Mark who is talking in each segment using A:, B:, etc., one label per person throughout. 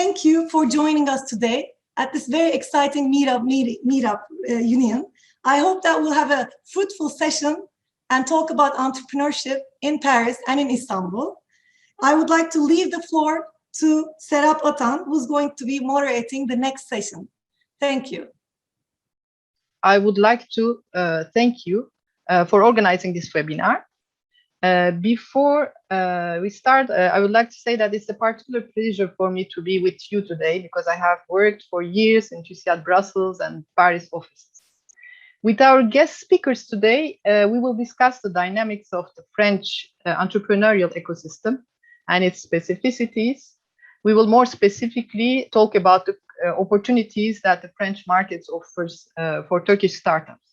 A: thank you for joining us today at this very exciting meetup union. I hope that we'll have a fruitful session and talk about entrepreneurship in Paris and in Istanbul. I would like to leave the floor to Serap Atan, who's going to be moderating the next session. Thank you.
B: I would like to thank you for organizing this webinar. Before we start, I would like to say that it's a particular pleasure for me to be with you today because I have worked for years in TÜSİAD Brussels and Paris offices. With our guest speakers today, we will discuss the dynamics of the French entrepreneurial ecosystem and its specificities. We will more specifically talk about the opportunities that the French market offers for Turkish startups.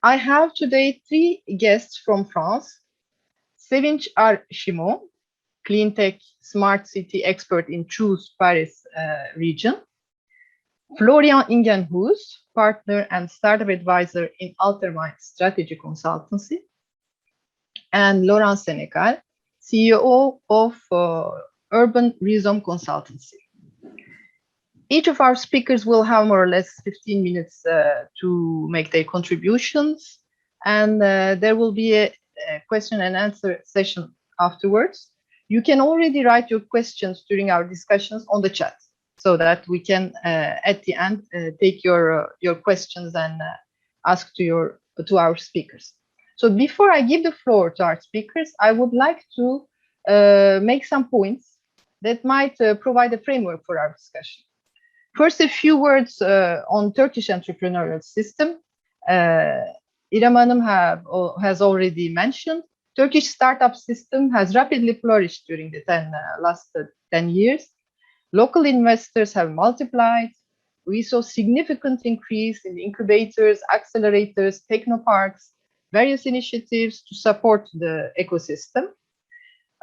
B: I have today three guests from France. Sevinç Arşimon, clean tech smart city expert in Choose Paris region. Florian Ingenhuis, partner and startup advisor in Altermine Strategy Consultancy. And Laurent Senecal, CEO of Urban Rhizome Consultancy. Each of our speakers will have more or less 15 minutes to make their contributions, and there will be a question and answer session afterwards. You can already write your questions during our discussions on the chat so that we can at the end take your questions and ask to our speakers. So before I give the floor to our speakers, I would like to make some points that might provide a framework for our discussion. First, a few words on Turkish entrepreneurial system. İrem Hanım has already mentioned, Turkish startup system has rapidly flourished during the last 10 years. Local investors have multiplied. We saw significant increase in incubators, accelerators, technoparks, various initiatives to support the ecosystem.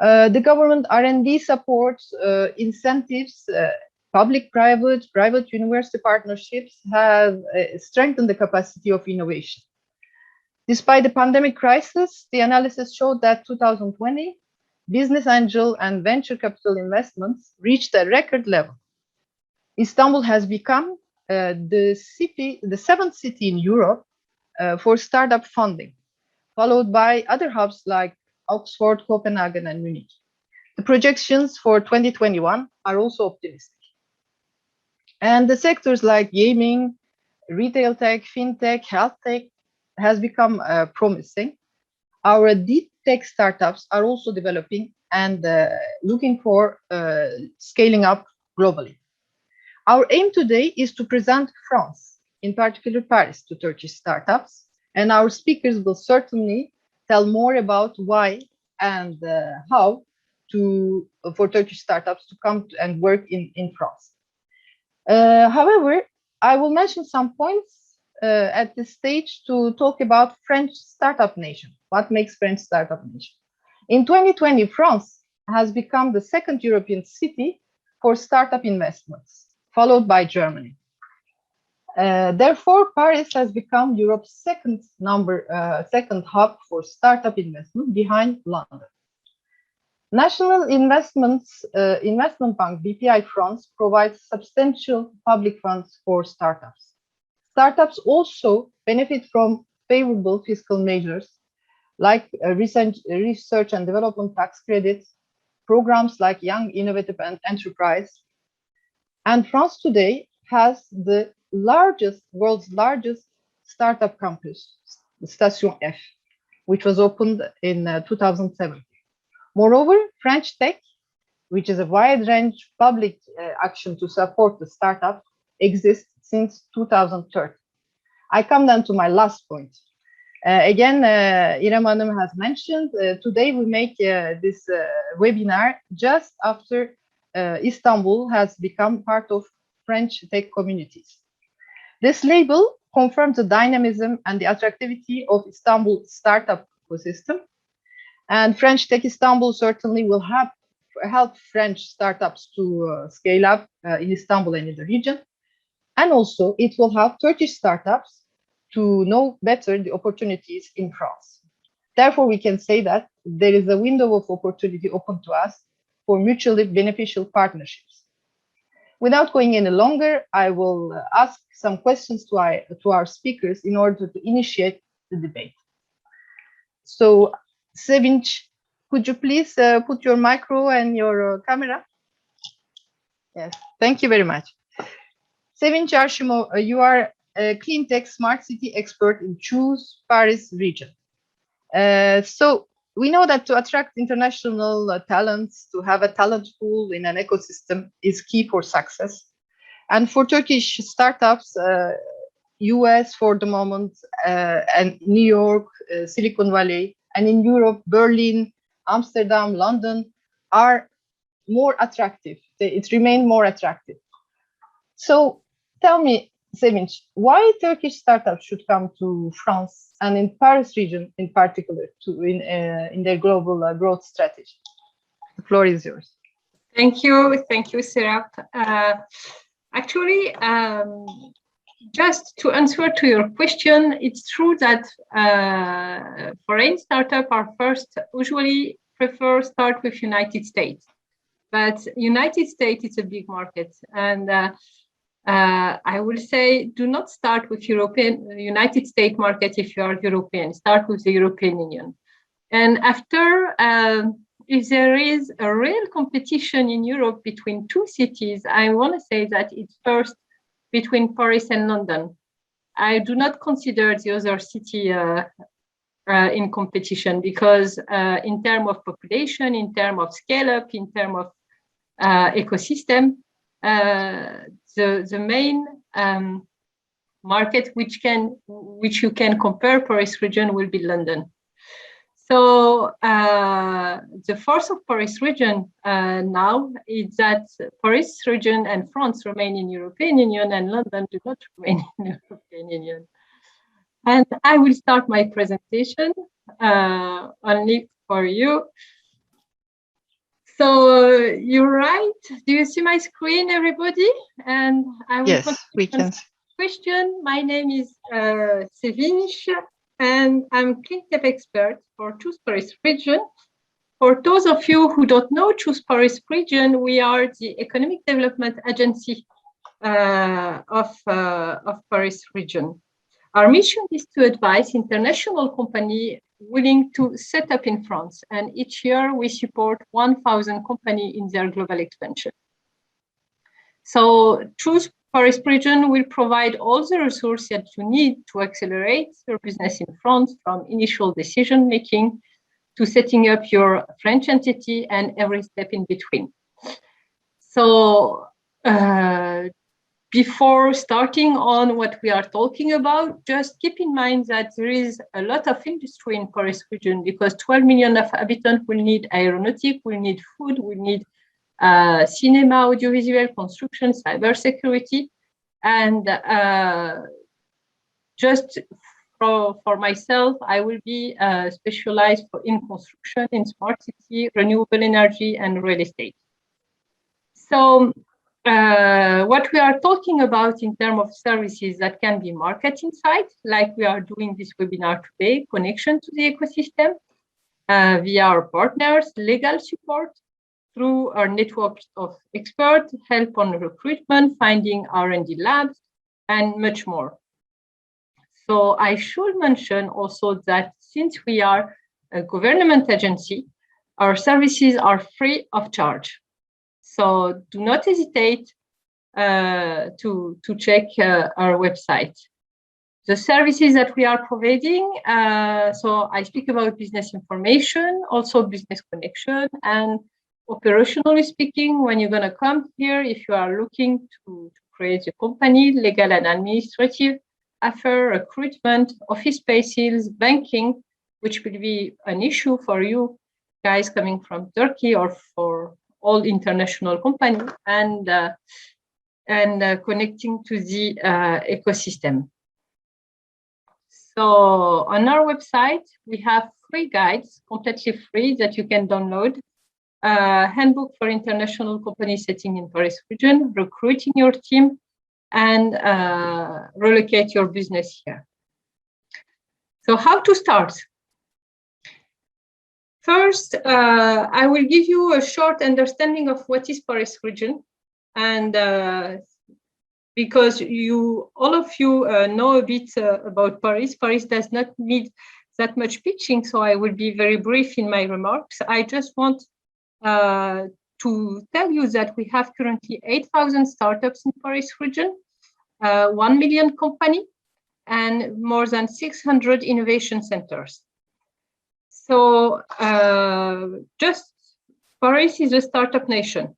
B: The government R&D supports, incentives, public-private university partnerships have strengthened the capacity of innovation. Despite the pandemic crisis, the analysis showed that 2020 business angel and venture capital investments reached a record level. Istanbul has become the seventh city in Europe for startup funding, followed by other hubs like Oxford, Copenhagen, and Munich. The projections for 2021 are also optimistic. And the sectors like gaming, retail tech, fintech, health tech has become promising. Our deep tech startups are also developing and looking for scaling up globally. Our aim today is to present France, in particular Paris, to Turkish startups, and our speakers will certainly tell more about why and how for Turkish startups to come and work in France. However, I will mention some points at this stage to talk about French startup nation. What makes French startup nation? In 2020, France has become the second European city for startup investments, followed by Germany. Therefore, Paris has become Europe's second hub for startup investment behind London. National Investment Bank BPI France provides substantial public funds for startups. Startups also benefit from favorable fiscal measures like research and development tax credits, programs like Young, Innovative and Enterprise. And France today has the world's largest startup campus, Station F, which was opened in 2007. Moreover, French Tech, which is a wide range public action to support the startup, exists since 2013. I come then to my last point. Again, İrem Hanım has mentioned, today we make this webinar just after Istanbul has become part of French tech communities. This label confirms the dynamism and the attractivity of Istanbul's startup ecosystem. And French Tech Istanbul certainly will help French startups to scale up in Istanbul and in the region. And also it will help Turkish startups to know better the opportunities in France. Therefore, we can say that there is a window of opportunity open to us for mutually beneficial partnerships. Without going any longer, I will ask some questions to our speakers in order to initiate the debate. So, Sevinç, could you please put your micro and your camera? Yes, thank you very much. Sevinç Arshimov, you are a clean tech smart city expert in Choose Paris region. So we know that to attract international talents, to have a talent pool in an ecosystem is key for success. And for Turkish startups, US for the moment, and New York, Silicon Valley, and in Europe, Berlin, Amsterdam, London are more attractive. It remained more attractive. So tell me, Sevinç, why Turkish startups should come to France and in Paris region in particular in their global growth strategy? The floor is yours.
C: Thank you, Serap. Actually, just to answer to your question, it's true that foreign startups are first usually prefer start with United States, but United States is a big market, and I will say do not start with United States market if you are European. Start with the European Union, and after. If there is a real competition in Europe between two cities, I want to say that it's first between Paris and London. I do not consider the other city in competition because in terms of population, in terms of scale up, in terms of ecosystem, the main market which you can compare Paris region will be London. So the force of Paris region now is that Paris region and France remain in European Union and London do not remain in European Union. And I will start my presentation only for you. So you're right. Do you see my screen, everybody? And I will
B: yes, we can.
C: Question. My name is Sevinç. And I'm clean tech expert for Choose Paris region. For those of you who don't know Choose Paris region, we are the economic development agency of Paris region. Our mission is to advise international companies willing to set up in France. And each year we support 1,000 companies in their global expansion. So Choose Paris region will provide all the resources that you need to accelerate your business in France, from initial decision making to setting up your French entity and every step in between. So before starting on what we are talking about, just keep in mind that there is a lot of industry in Paris region because 12 million of inhabitants will need aeronautic, will need food, will need cinema, audiovisual, construction, cybersecurity, and just for myself, I will be specialized in construction, in smart city, renewable energy, and real estate. So what we are talking about in terms of services that can be marketing side, like we are doing this webinar today, connection to the ecosystem, via our partners, legal support, through our network of experts, help on recruitment, finding R&D labs, and much more. So I should mention also that since we are a government agency, our services are free of charge. So do not hesitate to check our website. The services that we are providing, so I speak about business information, also business connection, and operationally speaking, when you're going to come here, if you are looking to create a company, legal and administrative, affair, recruitment, office spaces, banking, which will be an issue for you guys coming from Turkey or for all international companies, and connecting to the ecosystem. So on our website, we have free guides, completely free, that you can download. Handbook for international company setting in Paris region, recruiting your team, and relocate your business here. So how to start? First, I will give you a short understanding of what is Paris region. And because all of you know a bit about Paris. Paris does not need that much pitching, so I will be very brief in my remarks. I just want to tell you that we have currently 8,000 startups in Paris region, 1 million company, and more than 600 innovation centers. So just Paris is a startup nation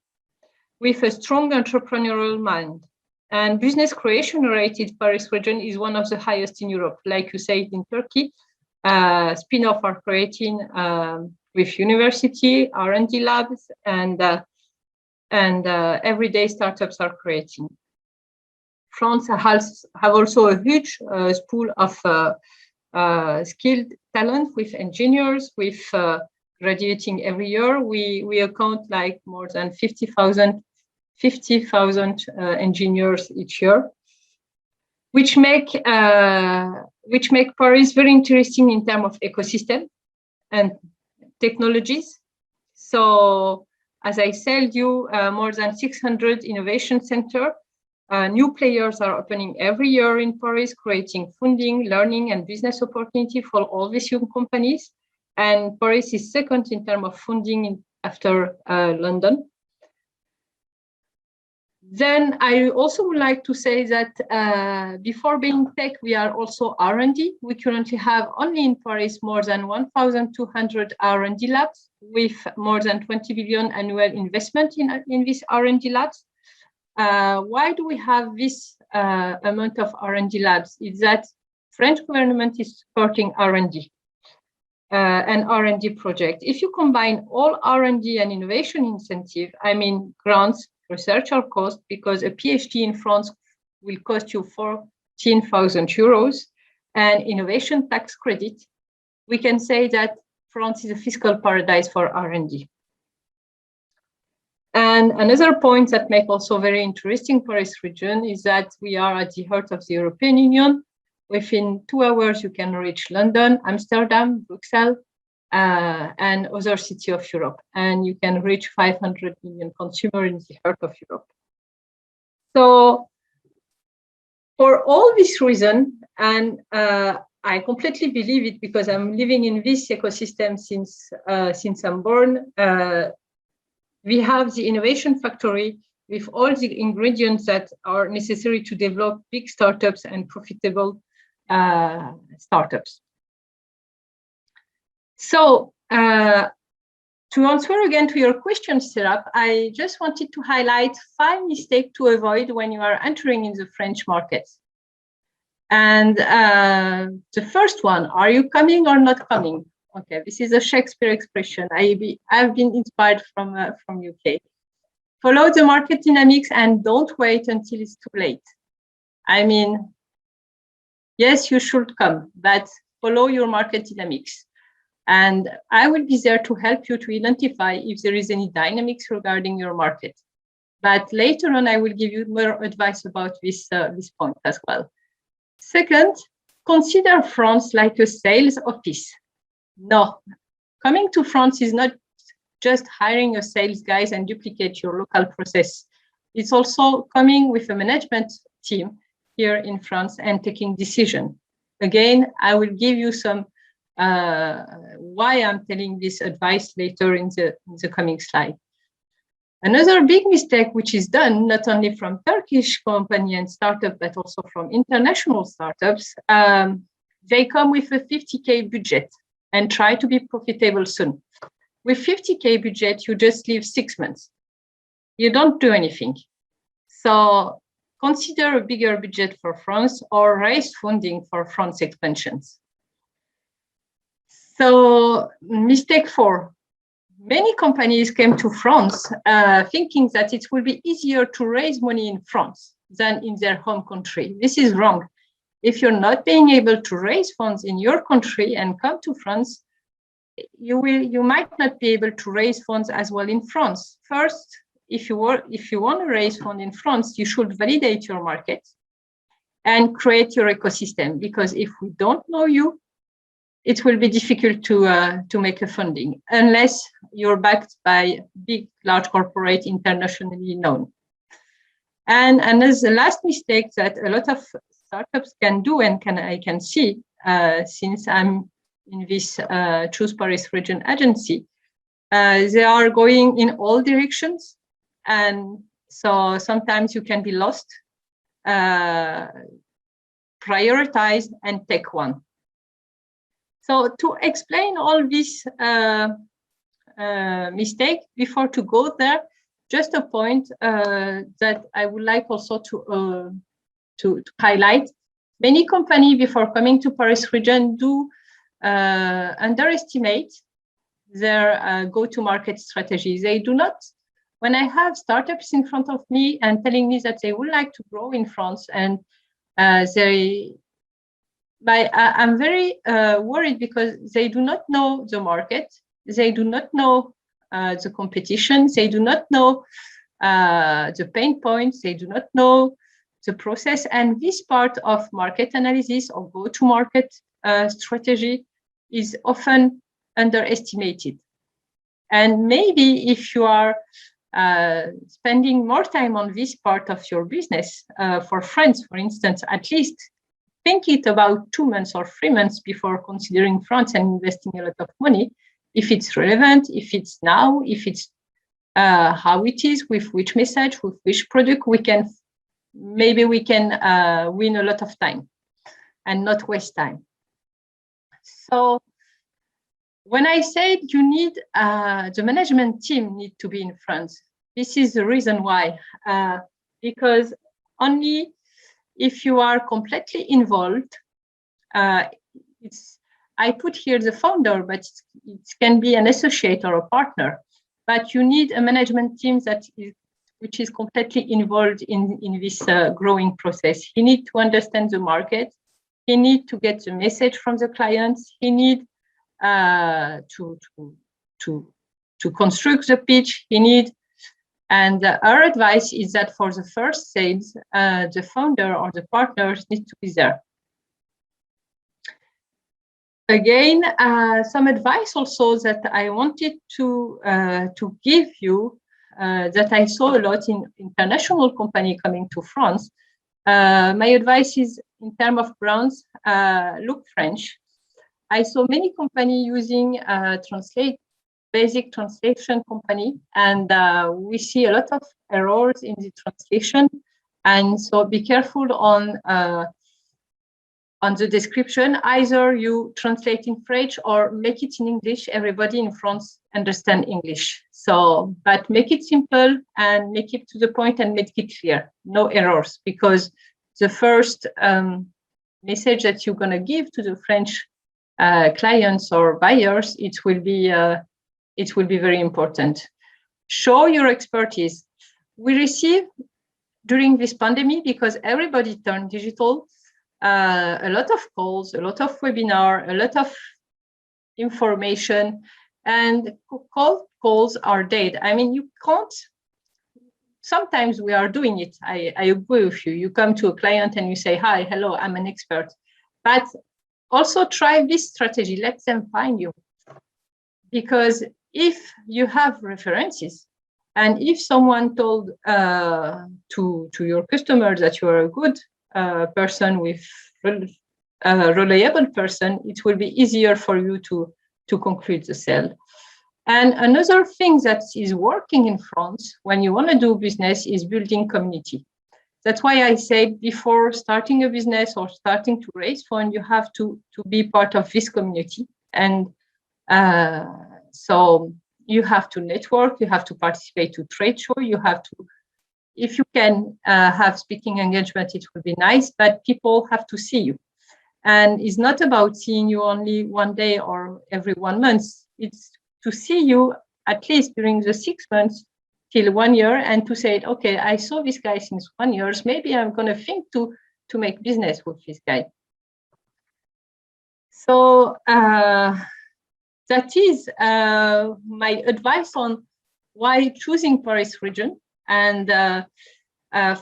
C: with a strong entrepreneurial mind, and business creation rate in Paris region is one of the highest in Europe. Like you said, in Turkey, spin-off are creating with university, R&D labs, and everyday startups are creating. France has also a huge pool of skilled talent with engineers, with graduating every year. We account like more than 50,000 engineers each year, which make Paris very interesting in terms of ecosystem and technologies. So, as I said, more than 600 innovation center. New players are opening every year in Paris, creating funding, learning, and business opportunity for all these young companies. And Paris is second in terms of funding after London. Then I also would like to say that before being tech, we are also R&D. We currently have only in Paris more than 1,200 R&D labs with more than 20 billion annual investment in these R&D labs. Why do we have this amount of R&D labs? It's that French government is supporting R&D and R&D project. If you combine all R&D and innovation incentive, I mean grants, research or cost, because a PhD in France will cost you 14,000 euros, and innovation tax credit, we can say that France is a fiscal paradise for R&D. And another point that makes also very interesting Paris region is that we are at the heart of the European Union. Within 2 hours, you can reach London, Amsterdam, Brussels, and other cities of Europe. And you can reach 500 million consumers in the heart of Europe. So for all this reason, and I completely believe it because I'm living in this ecosystem since I'm born, we have the innovation factory with all the ingredients that are necessary to develop big startups and profitable startups. So to answer again to your question, Serap, I just wanted to highlight 5 mistakes to avoid when you are entering in the French market. And the first one, are you coming or not coming? Okay, this is a Shakespeare expression. I've been inspired from UK. Follow the market dynamics and don't wait until it's too late. I mean, yes, you should come, but follow your market dynamics. And I will be there to help you to identify if there is any dynamics regarding your market. But later on, I will give you more advice about this point as well. Second, consider France like a sales office. No, coming to France is not just hiring a sales guys and duplicate your local process. It's also coming with a management team here in France and taking decision. Again, I will give you some why I'm telling this advice later in the coming slide. Another big mistake which is done not only from Turkish company and startup, but also from international startups, they come with a 50K budget and try to be profitable soon. With 50K budget, you just live 6 months. You don't do anything. So consider a bigger budget for France or raise funding for France expansions. So mistake 4. Many companies came to France thinking that it will be easier to raise money in France than in their home country. This is wrong. If you're not being able to raise funds in your country and come to France, you might not be able to raise funds as well in France. First, if you want to raise funds in France, you should validate your market and create your ecosystem, because if we don't know you, it will be difficult to make a funding unless you're backed by big, large corporate internationally known. And as the last mistake that a lot of startups can do, and I can see since I'm in this Choose Paris Region agency, they are going in all directions, and so sometimes you can be lost. Prioritize and take one. So to explain all this mistake, before to go there, just a point that I would like also to highlight. Many companies before coming to Paris region do underestimate their go-to-market strategy. They do not. When I have startups in front of me and telling me that they would like to grow in France, and I'm very worried because they do not know the market, they do not know the competition, they do not know the pain points, they do not know the process, and this part of market analysis or go-to-market strategy is often underestimated. And maybe if you are spending more time on this part of your business, for France, for instance, at least think it about 2 months or 3 months before considering France and investing a lot of money, if it's relevant, if it's now, if it's how it is, with which message, with which product, maybe we can win a lot of time and not waste time. So when I said you need, the management team need to be in France, this is the reason why, because only if you are completely involved, I put here the founder, but it can be an associate or a partner, but you need a management team which is completely involved in this growing process. He needs to understand the market. He needs to get the message from the clients. He needs to construct the pitch. He needs, and our advice is that for the first sales, the founder or the partners need to be there. Again, some advice also that I wanted to give you, that I saw a lot in international company coming to France. My advice is, in terms of brands, look French. I saw many companies using basic translation company, and we see a lot of errors in the translation. And so be careful on the description. Either you translate in French or make it in English. Everybody in France understands English. So, but make it simple and make it to the point and make it clear. No errors, because the first message that you're going to give to the French clients or buyers, it will be very important. Show your expertise. We receive during this pandemic, because everybody turned digital, a lot of calls, a lot of webinar, a lot of information, and calls are dead. I mean, you can't. Sometimes we are doing it. I agree with you. You come to a client and you say, "Hi, hello, I'm an expert," but also try this strategy. Let them find you, because if you have references, and if someone told to your customer that you are a good person, with a reliable person, it will be easier for you to conclude the sale. And another thing that is working in France when you want to do business is building community. That's why I said before starting a business or starting to raise funds, you have to be part of this community. And so you have to network, you have to participate to trade show, you have to, if you can have speaking engagement, it would be nice, but people have to see you. And it's not about seeing you only one day or every 1 month. It's to see you at least during the 6 months till 1 year, and to say, okay, I saw this guy since 1 year, maybe I'm going to think to make business with this guy. So that is my advice on why choosing Paris region. And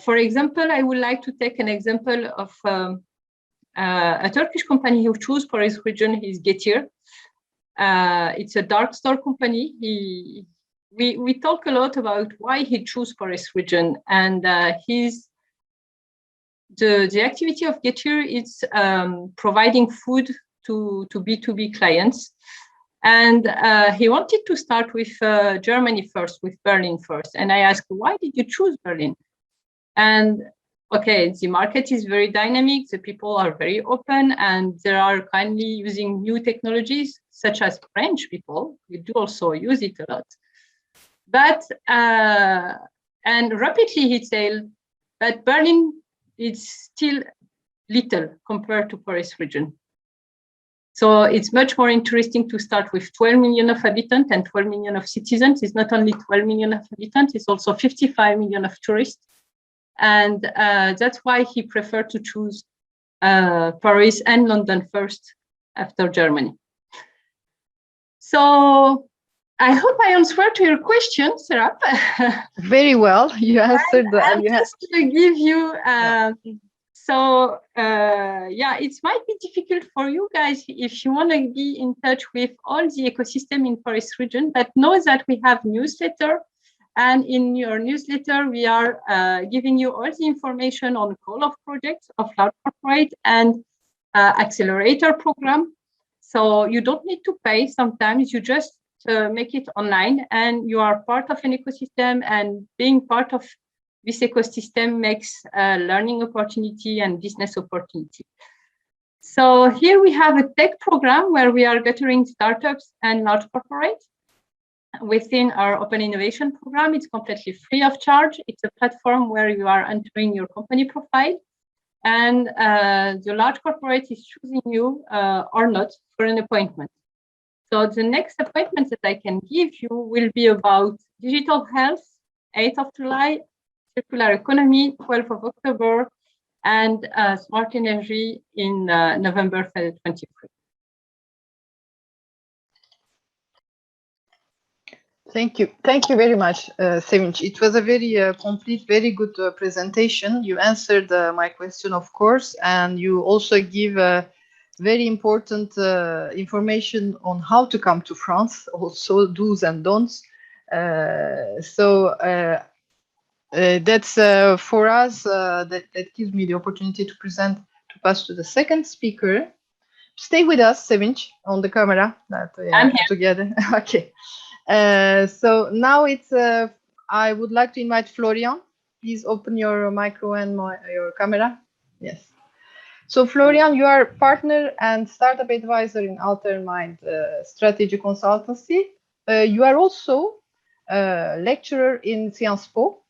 C: for example, I would like to take an example of a Turkish company who chose Paris region is Getir. It's a dark store company. we talk a lot about why he chose Paris region, and the activity of Getir is providing food to B2B clients. And he wanted to start with Germany first, with Berlin first. And I asked, why did you choose Berlin? And okay, the market is very dynamic, the people are very open, and they are kindly using new technologies, such as French people. We do also use it a lot. But, and rapidly he said, but Berlin is still little compared to Paris region. So it's much more interesting to start with 12 million of inhabitants and 12 million of citizens. It's not only 12 million of inhabitants, it's also 55 million of tourists. And that's why he preferred to choose Paris and London first after Germany. So I hope I answered to your question, Serap.
B: Very well. You answered.
C: Just to give you, yeah, it might be difficult for you guys if you want to be in touch with all the ecosystem in Paris region, but know that we have newsletter. And in your newsletter, we are giving you all the information on call of projects of large corporate and accelerator program. So you don't need to pay. Sometimes you just make it online and you are part of an ecosystem, and being part of this ecosystem makes learning opportunity and business opportunity. So here we have a tech program where we are gathering startups and large corporates within our open innovation program. It's completely free of charge. It's a platform where you are entering your company profile, and the large corporate is choosing you or not for an appointment. So the next appointment that I can give you will be about digital health, 8th of July, circular economy, 12th of October, and smart energy in November 23.
B: Thank you. Thank you very much, Sevinç. It was a very complete, very good presentation. You answered my question, of course, and you also give very important information on how to come to France, also do's and don'ts. That's for us, that gives me the opportunity to pass to the second speaker. Stay with us, Sevinç, on the camera.
C: I'm here.
B: Together. Okay. So now it's, I would like to invite Florian. Please open your micro and your camera. Yes. So Florian, you are partner and startup advisor in Altermind Strategy Consultancy. You are also a lecturer in Sciences Po.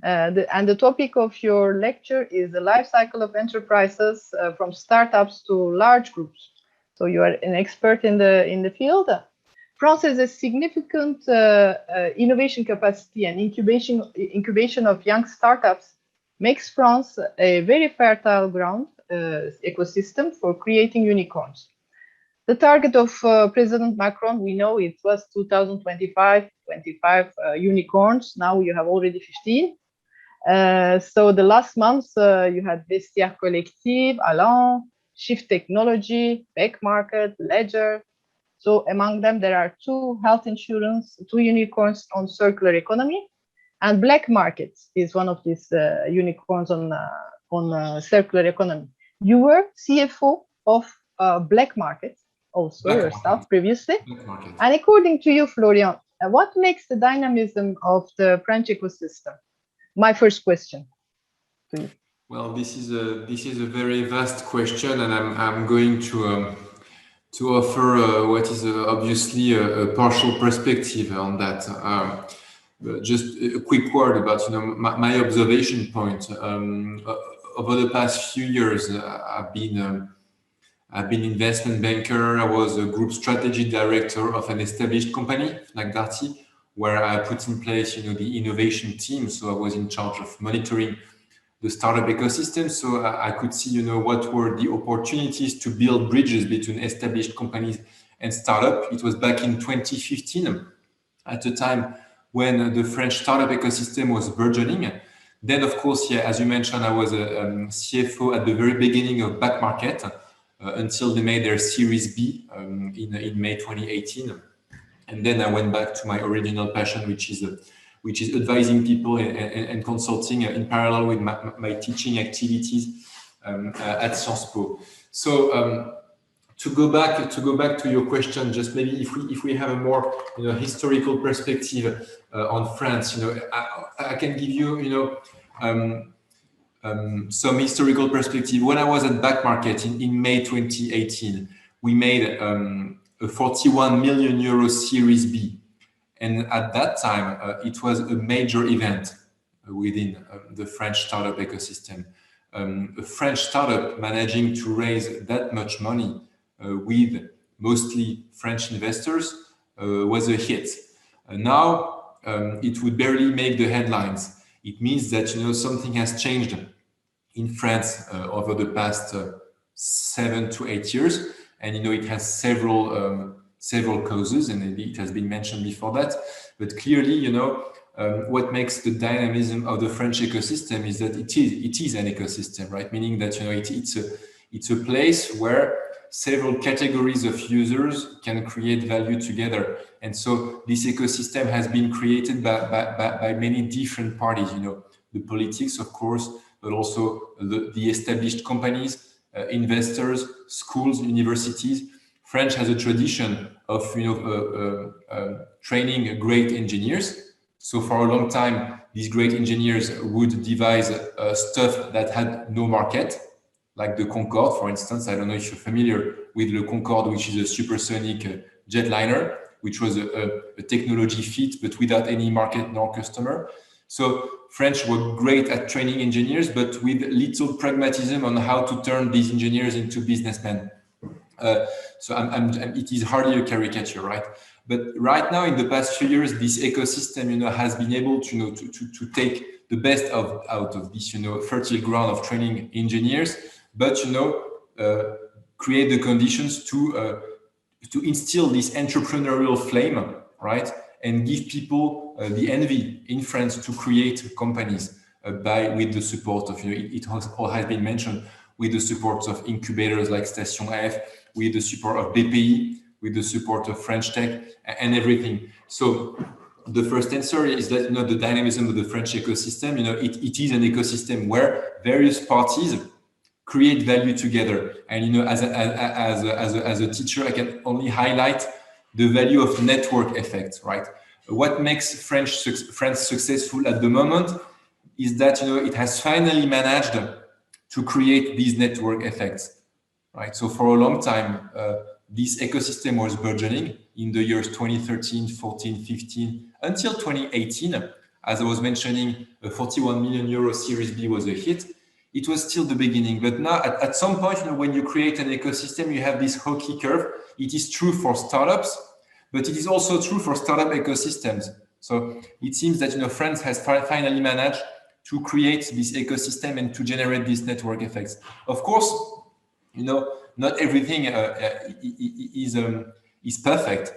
B: And the topic of your lecture is the life cycle of enterprises from startups to large groups. So you are an expert in the field. France has a significant innovation capacity, and incubation of young startups makes France a very fertile ground ecosystem for creating unicorns. The target of President Macron, we know it was 2025, 25 unicorns. Now you have already 15. So the last month you had Vestiaire Collective, Alan, Shift Technology, Beck Market, Ledger. So among them, there are 2 health insurance, 2 unicorns on circular economy, and Black Market is one of these unicorns on circular economy. You were CFO of Black Market also yourself previously. And according to you, Florian, what makes the dynamism of the French ecosystem? My first question to you.
D: Well, this is a very vast question, and I'm going to offer what is obviously a partial perspective on that. Just a quick word about my observation point. Over the past few years, I've been investment banker. I was a group strategy director of an established company, Fnac Darty, where I put in place the innovation team. So I was in charge of monitoring the startup ecosystem. So I could see what were the opportunities to build bridges between established companies and startup. It was back in 2015, at a time when the French startup ecosystem was burgeoning. Then, of course, yeah, as you mentioned, I was a CFO at the very beginning of Back Market until they made their Series B in May 2018. And then I went back to my original passion, which is advising people and consulting in parallel with my teaching activities at Sciences Po. So to go back to your question, just maybe if we have a more historical perspective on France, I can give you some historical perspective. When I was at Back Market in May 2018, we made a 41 million euro Series B. And at that time, it was a major event within the French startup ecosystem. A French startup managing to raise that much money with mostly French investors was a hit. Now, it would barely make the headlines. It means that something has changed in France over the past 7 to 8 years, and it has several causes, and it has been mentioned before that. But clearly, what makes the dynamism of the French ecosystem is that it is an ecosystem, right? Meaning that it's a place where several categories of users can create value together. And so this ecosystem has been created by many different parties, the politics, of course, but also the established companies, investors, schools, universities. French has a tradition of training great engineers. So for a long time, these great engineers would devise stuff that had no market, like the Concorde, for instance. I don't know if you're familiar with the Concorde, which is a supersonic jetliner, which was a technology feat, but without any market nor customer. So French were great at training engineers, but with little pragmatism on how to turn these engineers into businessmen. So it is hardly a caricature, right? But right now, in the past few years, this ecosystem, has been able to take the best out of this, fertile ground of training engineers, but create the conditions to instill this entrepreneurial flame, right? And give people the envy in France to create companies with the support of, it has been mentioned, with the support of incubators like Station F, with the support of BPI, with the support of French Tech, and everything. So the first answer is that the dynamism of the French ecosystem, it is an ecosystem where various parties create value together. And as a teacher, I can only highlight the value of network effects, right? What makes France successful at the moment is that it has finally managed to create these network effects, right? So for a long time, this ecosystem was burgeoning in the years 2013, 14, 15, until 2018. As I was mentioning, a 41 million euro Series B was a hit. It was still the beginning, but now at some point, when you create an ecosystem, you have this hockey curve. It is true for startups, but it is also true for startup ecosystems. So it seems that France has finally managed to create this ecosystem and to generate these network effects. Of course, not everything is perfect.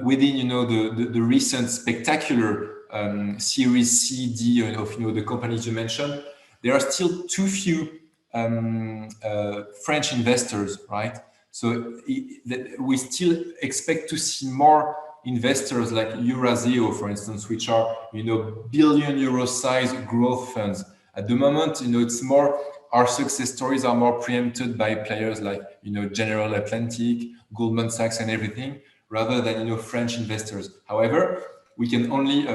D: Within the recent spectacular Series C, D of the companies you mentioned, there are still too few French investors, right? So we still expect to see more investors like Eurazeo, for instance, which are billion euro size growth funds. At the moment, it's more, our success stories are more preempted by players like General Atlantic, Goldman Sachs, and everything, rather than French investors. However, we can only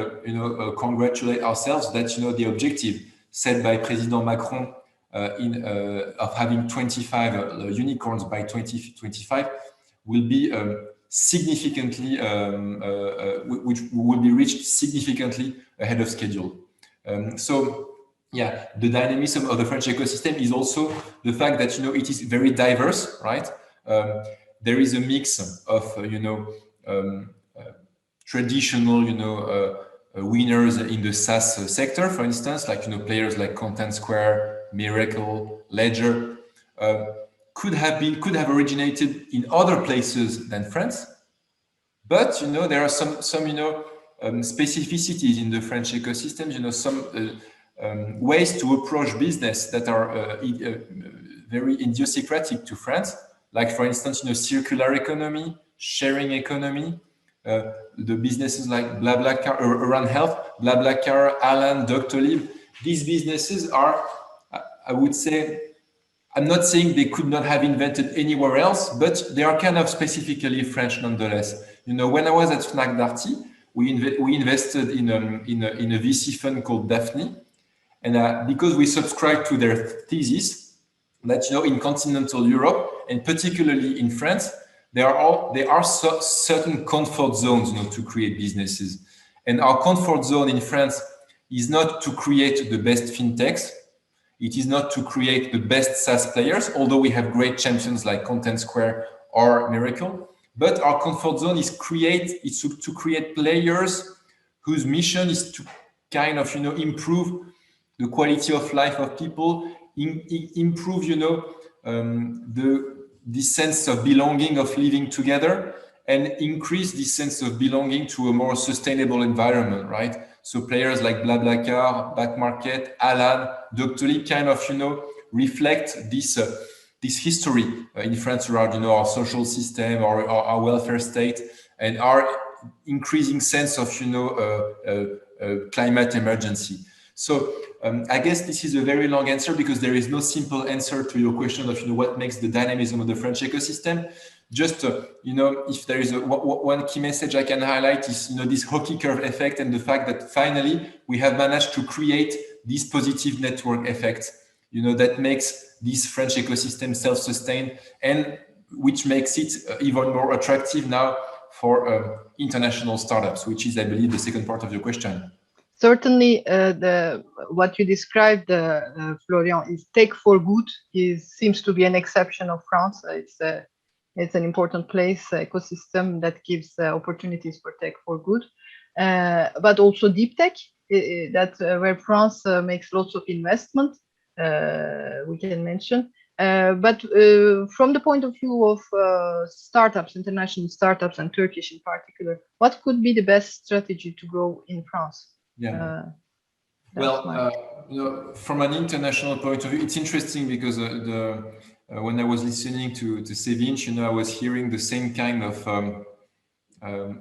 D: congratulate ourselves that the objective set by President Macron of having 25 unicorns by 2025 will be significantly, which will be reached significantly ahead of schedule. So yeah, the dynamism of the French ecosystem is also the fact that it is very diverse, right? There is a mix of traditional winners in the SaaS sector, for instance, like players like Content Square, Miracle, Ledger, could have originated in other places than France, but there are some specificities in the French ecosystem, some ways to approach business that are very idiosyncratic to France, like for instance circular economy, sharing economy, the businesses like BlaBlaCar around health, BlaBlaCar, Alan, Doctolib. These businesses are, I would say, I'm not saying they could not have invented anywhere else, but they are kind of specifically French nonetheless. You know, when I was at Fnac Darty, we invested in a VC fund called Daphne, and because we subscribed to their thesis that, you know, in continental Europe and particularly in France, there are certain comfort zones, you know, to create businesses. And our comfort zone in France is not to create the best fintechs. It is not to create the best SaaS players, although we have great champions like Content Square or Miracle. But our comfort zone is to create players whose mission is to kind of, you know, improve the quality of life of people, improve, you know, the sense of belonging, of living together, and increase the sense of belonging to a more sustainable environment, right? So players like BlaBlaCar, Backmarket, Alan, Doctolib kind of, you know, reflect this history in France around, you know, our social system, our welfare state, and our increasing sense of, you know, climate emergency. So I guess this is a very long answer because there is no simple answer to your question of, you know, what makes the dynamism of the French ecosystem. Just, you know, if there is one key message I can highlight is, you know, this hockey curve effect and the fact that finally we have managed to create this positive network effect, you know, that makes this French ecosystem self-sustained and which makes it even more attractive now for international startups, which is, I believe, the second part of your question.
B: Certainly, what you described, Florian, is tech for good seems to be an exception of France. It's an important place, ecosystem that gives opportunities for tech for good, but also deep tech, where France makes lots of investment, we can mention. But from the point of view of startups, international startups and Turkish in particular, what could be the best strategy to grow in France?
D: Yeah. Well, you know, from an international point of view, it's interesting because when I was listening to Sevinch, you know, I was hearing the same kind of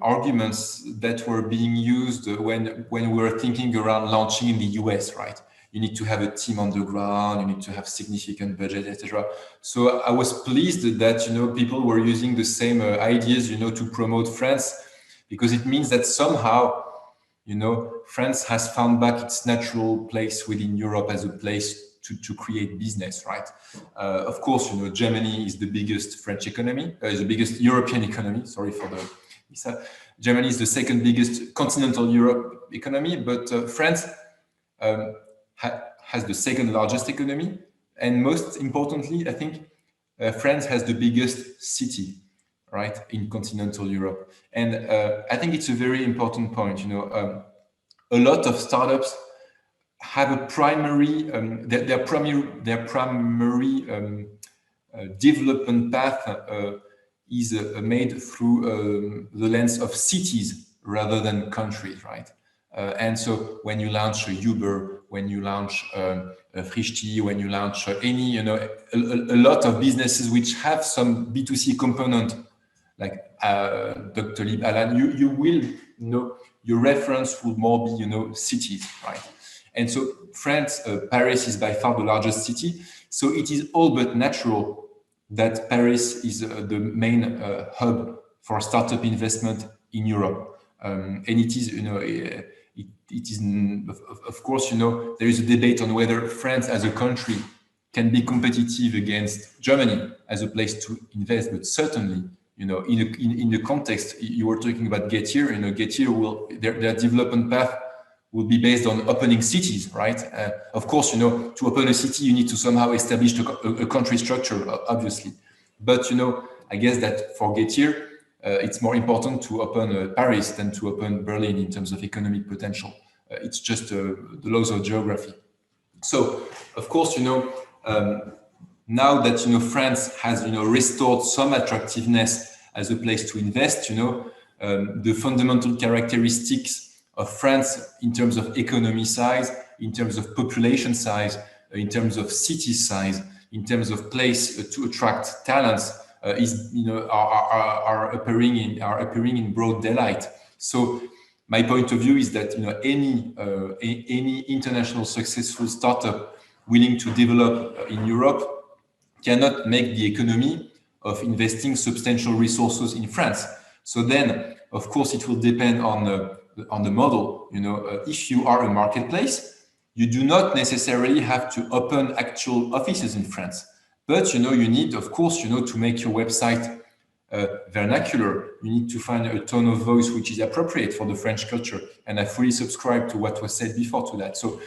D: arguments that were being used when we were thinking around launching in the US, right? You need to have a team on the ground, you need to have significant budget, etc. So I was pleased that, you know, people were using the same ideas, you know, to promote France, because it means that somehow, you know, France has found back its natural place within Europe as a place to create business, right? Of course, you know, Germany is the biggest French economy, is the biggest European economy. Sorry for the Germany is the second biggest continental Europe economy, but France has the second largest economy, and most importantly, I think France has the biggest city, right, in continental Europe. And I think it's a very important point. You know, a lot of startups have a primary their primary development path is made through the lens of cities rather than countries, right? And so when you launch a Uber, when you launch Frishti, when you launch any, you know, a lot of businesses which have some B2C component, like Doctolib, Alan, you will, you know, your reference will more be, you know, cities, right? And so France, Paris is by far the largest city. So it is all but natural that Paris is the main hub for startup investment in Europe. And it is, you know, it is, of course, you know, there is a debate on whether France as a country can be competitive against Germany as a place to invest, but certainly, you know, in the context you were talking about Getir, you know, Getir will their development path will be based on opening cities, right? Of course, you know, to open a city, you need to somehow establish a country structure, obviously. But, you know, I guess that for Getir, it's more important to open Paris than to open Berlin in terms of economic potential. It's just the laws of geography. So, of course, you know, now that, you know, France has, you know, restored some attractiveness as a place to invest, you know, the fundamental characteristics of France in terms of economy size, in terms of population size, in terms of city size, in terms of place to attract talents are appearing in broad daylight. So my point of view is that any international successful startup willing to develop in Europe cannot make the economy of investing substantial resources in France. So then, of course, it will depend on the model. If you are a marketplace, you do not necessarily have to open actual offices in France, but you need, of course, to make your website vernacular. You need to find a tone of voice which is appropriate for the French culture, and I fully subscribe to what was said before to that. So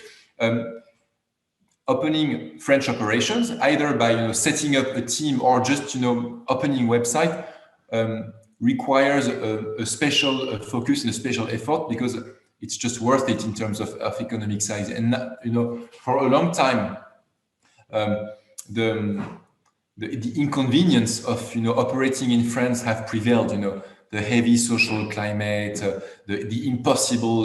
D: opening French operations, either by setting up a team or just opening website, requires a special focus and a special effort, because it's just worth it in terms of economic size. And for a long time, the inconvenience of operating in France have prevailed. The heavy social climate, the impossible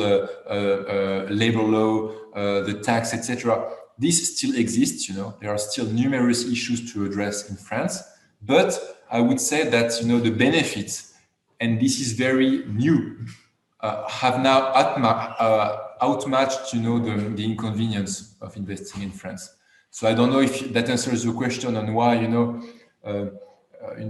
D: labor law, the tax, etc. This still exists. There are still numerous issues to address in France, but I would say that the benefits, and this is very new, have now outmatched the inconvenience of investing in France. So I don't know if that answers your question on why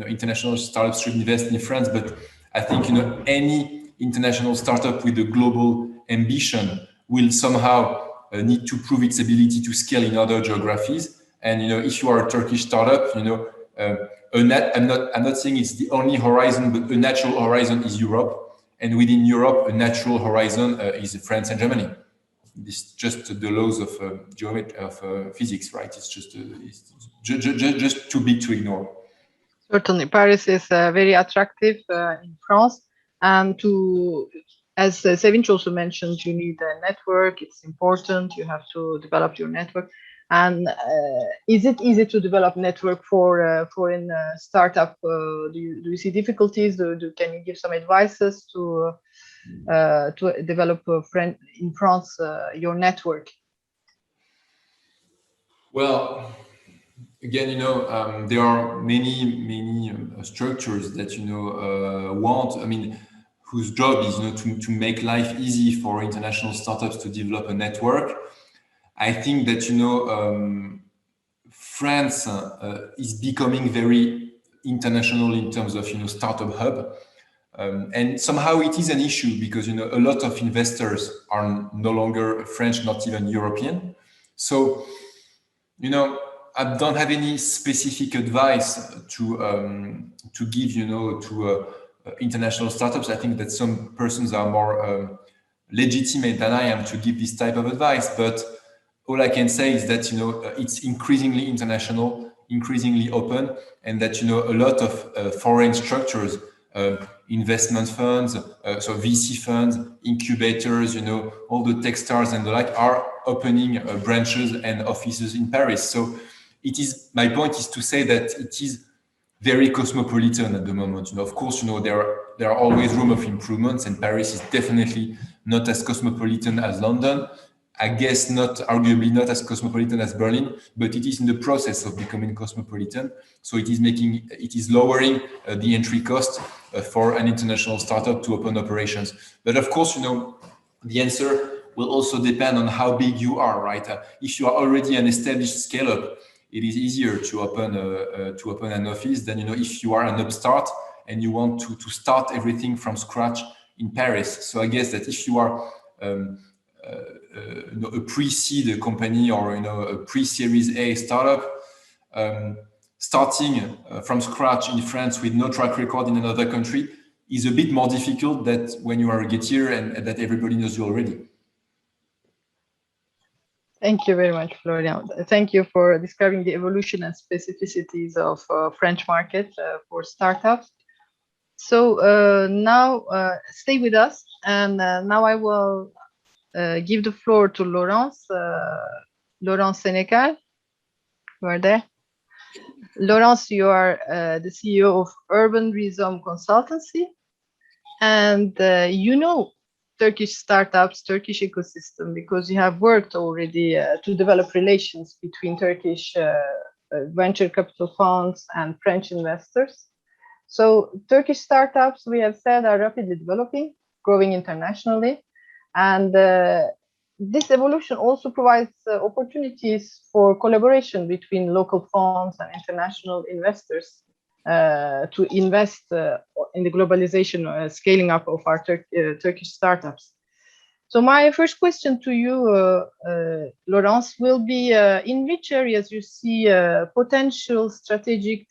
D: international startups should invest in France, but I think any international startup with a global ambition will somehow need to prove its ability to scale in other geographies. And if you are a Turkish startup, I'm not saying it's the only horizon, but a natural horizon is Europe, and within Europe, a natural horizon is France and Germany. It's just the laws of geometry, of physics, right? It's just too big to ignore.
B: Certainly, Paris is very attractive in France, and as Sevinç also mentioned, you need a network. It's important. You have to develop your network. And is it easy to develop network for a startup? Do you see difficulties? Can you give some advices to develop in France your network?
D: Well, again, there are many structures that whose job is to make life easy for international startups to develop a network. I think that France is becoming very international in terms of startup hub, and somehow it is an issue because a lot of investors are no longer French, not even European. So I don't have any specific advice to give to international startups. I think that some persons are more legitimate than I am to give this type of advice, but all I can say is that it's increasingly international, increasingly open, and that a lot of foreign structures, investment funds, so VC funds, incubators, all the tech stars and the like are opening branches and offices in Paris. So my point is to say that it is very cosmopolitan at the moment. Of course, there are always room of improvements, and Paris is definitely not as cosmopolitan as London. I guess arguably not as cosmopolitan as Berlin, but it is in the process of becoming cosmopolitan. So it is lowering the entry cost for an international startup to open operations. But of course, the answer will also depend on how big you are, right? If you are already an established scale-up, it is easier to open an office than if you are an upstart and you want to start everything from scratch in Paris. So I guess that if you are a pre-seed company or a pre-series A startup, starting from scratch in France with no track record in another country is a bit more difficult than when you are a Getir and that everybody knows you already.
B: Thank you very much, Florian. Thank you for describing the evolution and specificities of French market for startups. So now stay with us, and now I will give the floor to Laurence Sénécal. You are there? Laurence, you are the CEO of Urban Rhizome Consultancy, and Turkish startups, Turkish ecosystem, because you have worked already to develop relations between Turkish venture capital funds and French investors. So Turkish startups, we have said, are rapidly developing, growing internationally. And this evolution also provides opportunities for collaboration between local funds and international investors to invest in the globalization, scaling up of our Turkish startups. So my first question to you, Laurence, will be in which areas you see potential strategic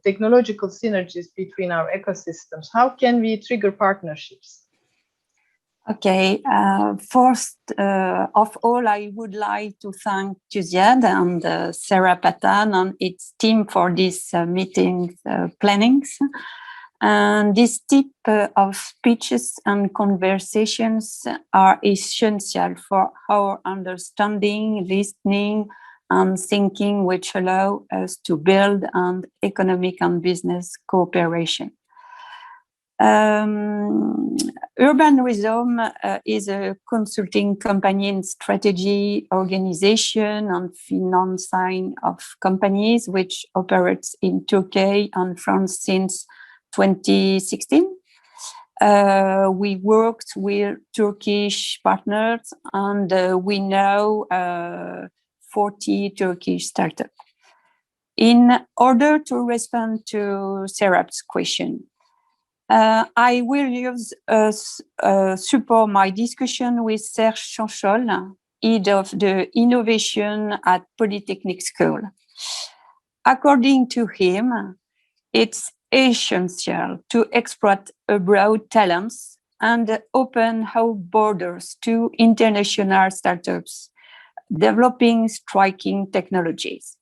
B: technological synergies between our ecosystems? How can we trigger partnerships?
E: Okay, first of all, I would like to thank TÜSİAD and Sarah Patan and its team for this meeting plannings. And this type of speeches and conversations are essential for our understanding, listening, and thinking, which allow us to build an economic and business cooperation. Urban Rhizome is a consulting company in strategy, organization, and financing of companies which operates in Turkey and France since 2016. We worked with Turkish partners and we know 40 Turkish startups. In order to respond to Serap's question, I will use support my discussion with Serge Chanchol, head of the innovation at Polytechnic School. According to him, it's essential to exploit abroad talents and open our borders to international startups developing striking technologies.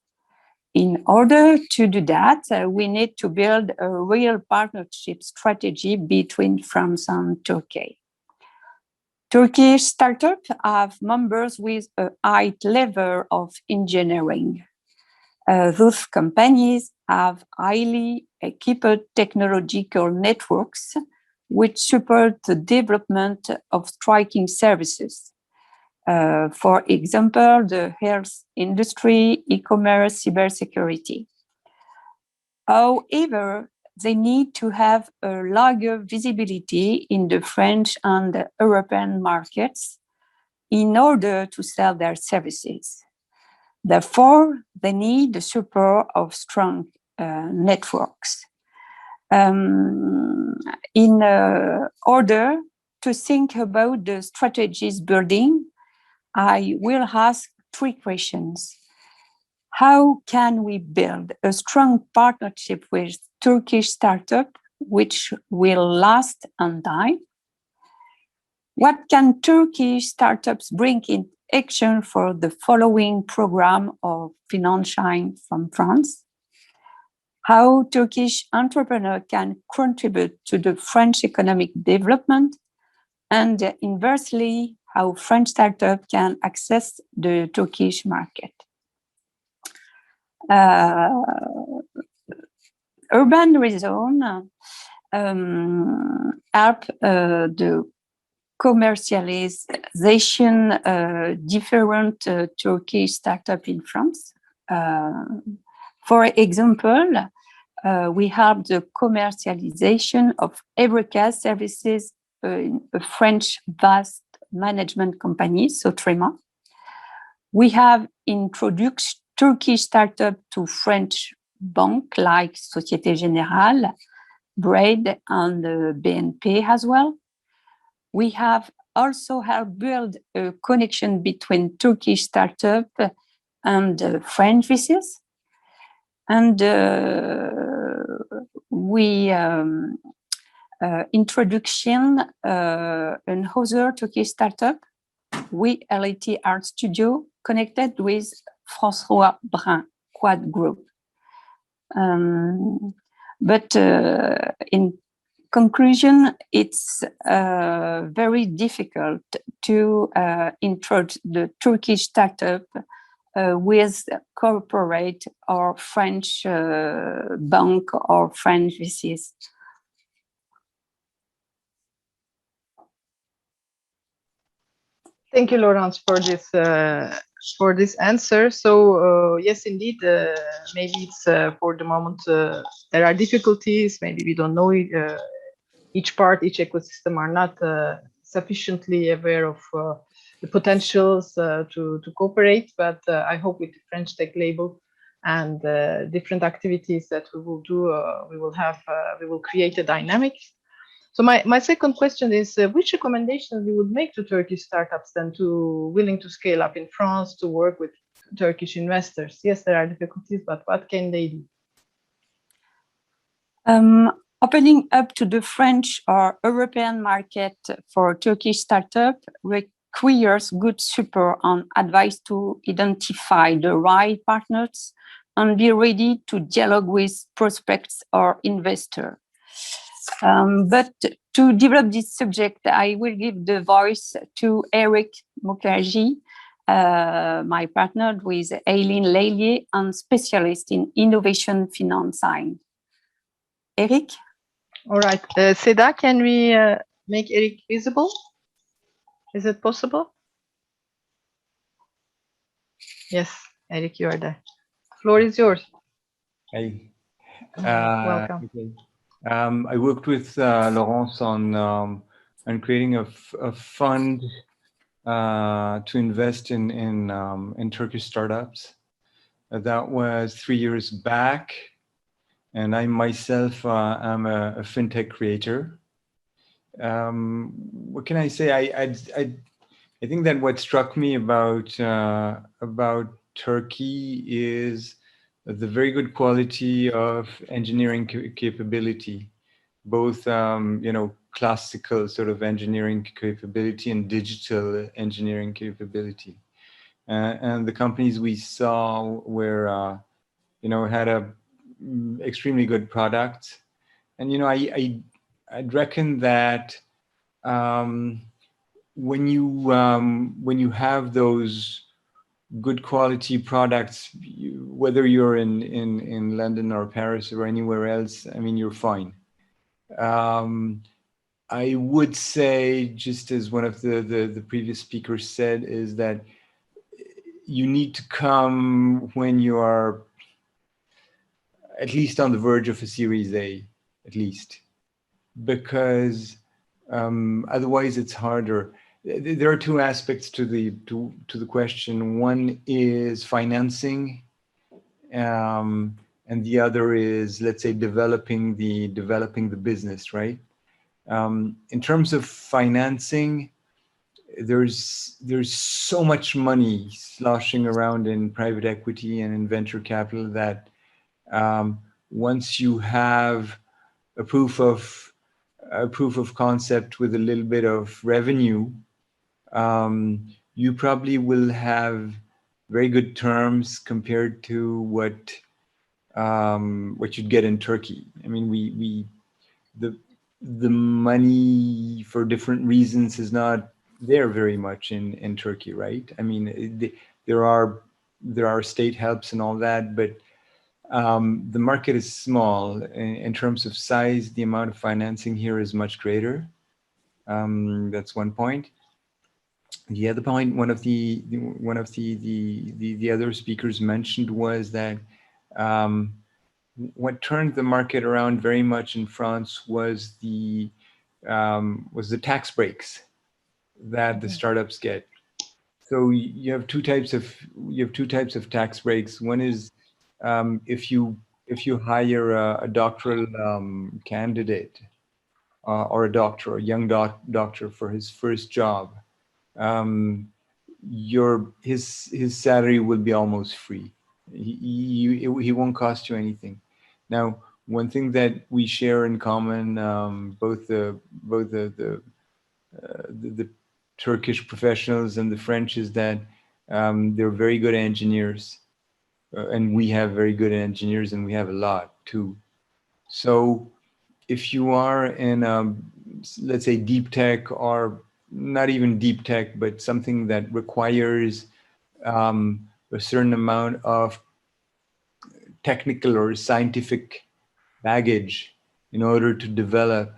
E: In order to do that, we need to build a real partnership strategy between France and Turkey. Turkish startups have members with a high level of engineering. Those companies have highly equipped technological networks which support the development of striking services. For example, the health industry, e-commerce, cybersecurity. However, they need to have a larger visibility in the French and European markets in order to sell their services. Therefore, they need the support of strong networks. In order to think about the strategies building, I will ask 3 questions. How can we build a strong partnership with Turkish startups which will last and die? What can Turkish startups bring in action for the following program of financing from France? How Turkish entrepreneurs can contribute to the French economic development, and inversely, how French startups can access the Turkish market. Urban Rhizome help the commercialization different Turkish startups in France. For example, we have the commercialization of Eureka services in a French vast management company, Sotrema. We have introduced Turkish startups to French banks like Société Générale, Braid, and BNP as well. We have also helped build a connection between Turkish startups and French VCs. And we introduction another Turkish startup, We LAT Art Studio, connected with François Brun Quad Group. But in conclusion, it's very difficult to introduce the Turkish startup with corporate or French bank or French VCs.
B: Thank you, Laurence, for this answer. So yes, indeed, maybe it's for the moment there are difficulties. Maybe we don't know each part, each ecosystem are not sufficiently aware of the potentials to cooperate. But I hope with the French Tech Label and different activities that we will do, we will create a dynamic. So my second question is, which recommendations you would make to Turkish startups then to willing to scale up in France to work with Turkish investors? Yes, there are difficulties, but what can they do?
E: Opening up to the French or European market for Turkish startup requires good support and advice to identify the right partners and be ready to dialogue with prospects or investors. But to develop this subject, I will give the voice to Eric Mukherjee, my partner with Aileen Lallier and specialist in innovation financing. Eric?
B: All right, Seda, can we make Eric visible? Is it possible? Yes, Eric, you are there. Floor is yours.
F: Hey.
B: Welcome.
F: Okay. I worked with Laurence on creating a fund to invest in Turkish startups. That was 3 years back, and I myself am a fintech creator. What can I say? I think that what struck me about Turkey is the very good quality of engineering capability, both classical sort of engineering capability and digital engineering capability. And the companies we saw were had a extremely good product. And I'd reckon that when you have those good quality products, whether you're in London or Paris or anywhere else, I mean, you're fine. I would say, just as one of the previous speakers said, is that you need to come when you are at least on the verge of a Series A, at least, because otherwise it's harder. There are two aspects to the question. One is financing, and the other is, let's say, developing the business, right? In terms of financing, there's so much money sloshing around in private equity and in venture capital that once you have a proof of concept with a little bit of revenue, you probably will have very good terms compared to what you'd get in Turkey. I mean, the money for different reasons is not there very much in Turkey, right? I mean, there are state helps and all that, but the market is small. In terms of size, the amount of financing here is much greater. That's one point. The other point, one of the other speakers mentioned was that what turned the market around very much in France was the tax breaks that the startups get. So you have two types of tax breaks. One is if you hire a doctoral candidate or a doctor, a young doctor for his first job, his salary will be almost free. He won't cost you anything. Now, one thing that we share in common, both the Turkish professionals and the French, is that they're very good engineers, and we have very good engineers, and we have a lot too. So if you are in, let's say, deep tech, or not even deep tech, but something that requires a certain amount of technical or scientific baggage in order to develop,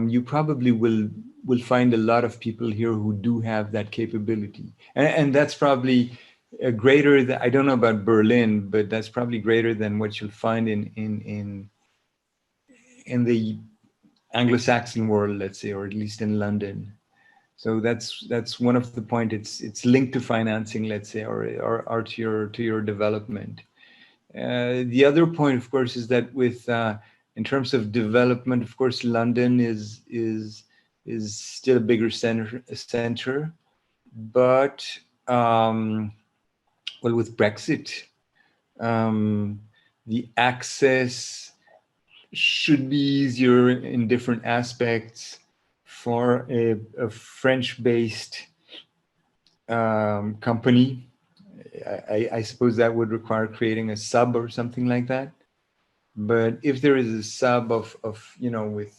F: you probably will find a lot of people here who do have that capability, and that's probably greater than, I don't know about Berlin, but that's probably greater than what you'll find in the Anglo-Saxon world, let's say, or at least in London. So that's one of the points. It's linked to financing, let's say, or to your development. The other point, of course, is that with in terms of development, of course, London is still a bigger center, but well, with Brexit, the access should be easier in different aspects for a French-based company. I suppose that would require creating a sub or something like that. But if there is a sub of with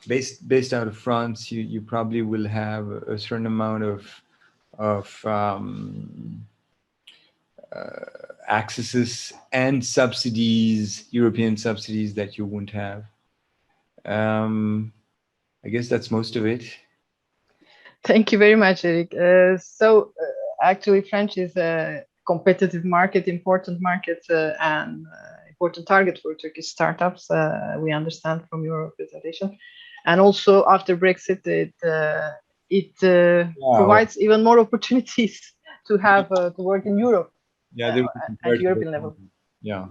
F: based out of France, you probably will have a certain amount of accesses and subsidies, European subsidies, that you wouldn't have. I guess that's most of it.
B: Thank you very much, Eric. Actually, French is a competitive market, important market, and important target for Turkish startups. We understand from your presentation, and also after Brexit, it provides even more opportunities to have to work in Europe. At European level.
F: Yeah.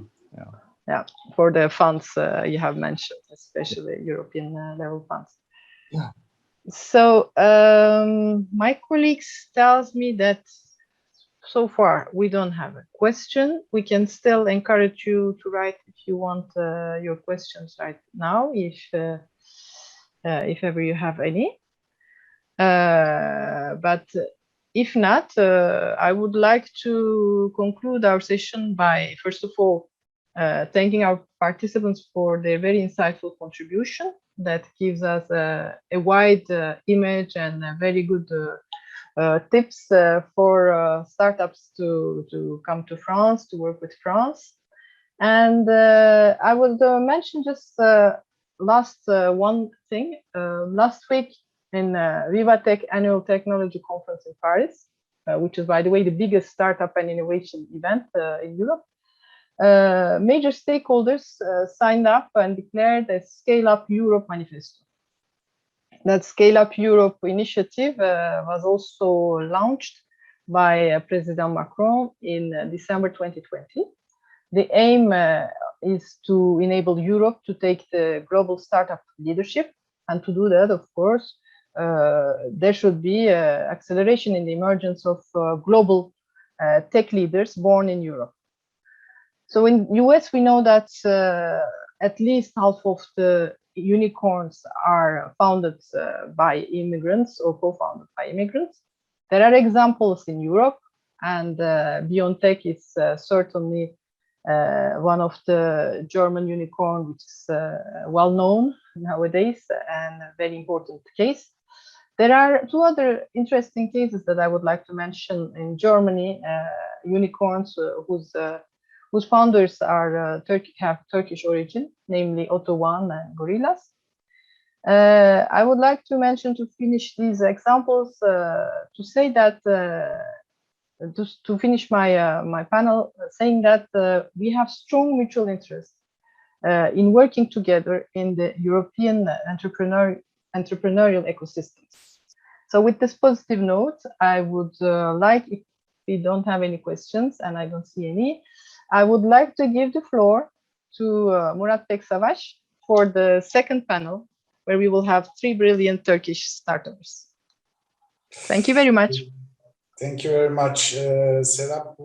B: For the funds you have mentioned, especially European level funds.
F: Yeah.
B: So my colleagues tells me that so far we don't have a question. We can still encourage you to write if you want your questions right now, if ever you have any. But if not, I would like to conclude our session by, first of all, thanking our participants for their very insightful contribution that gives us a wide image and very good tips for startups to come to France, to work with France. And I would mention just last one thing. Last week in Vivatech Annual Technology Conference in Paris, which is, by the way, the biggest startup and innovation event in Europe, major stakeholders signed up and declared a Scale Up Europe Manifesto. That Scale Up Europe initiative was also launched by President Macron in December 2020. The aim is to enable Europe to take the global startup leadership, and to do that, of course, there should be acceleration in the emergence of global tech leaders born in Europe. So in US, we know that at least half of the unicorns are founded by immigrants or co-founded by immigrants. There are examples in Europe, and BioNTech is certainly one of the German unicorn, which is well known nowadays and a very important case. There are two other interesting cases that I would like to mention in Germany, unicorns whose founders are have Turkish origin, namely Otto One and Gorillas. I would like to mention, to finish these examples, to say that to finish my panel, saying that we have strong mutual interest in working together in the European entrepreneurial ecosystems. So with this positive note, I would like, if we don't have any questions, and I don't see any, I would like to give the floor to Murat Beksavaş for the second panel, where we will have 3 brilliant Turkish startups. Thank you very much.
G: Thank you very much, Serap.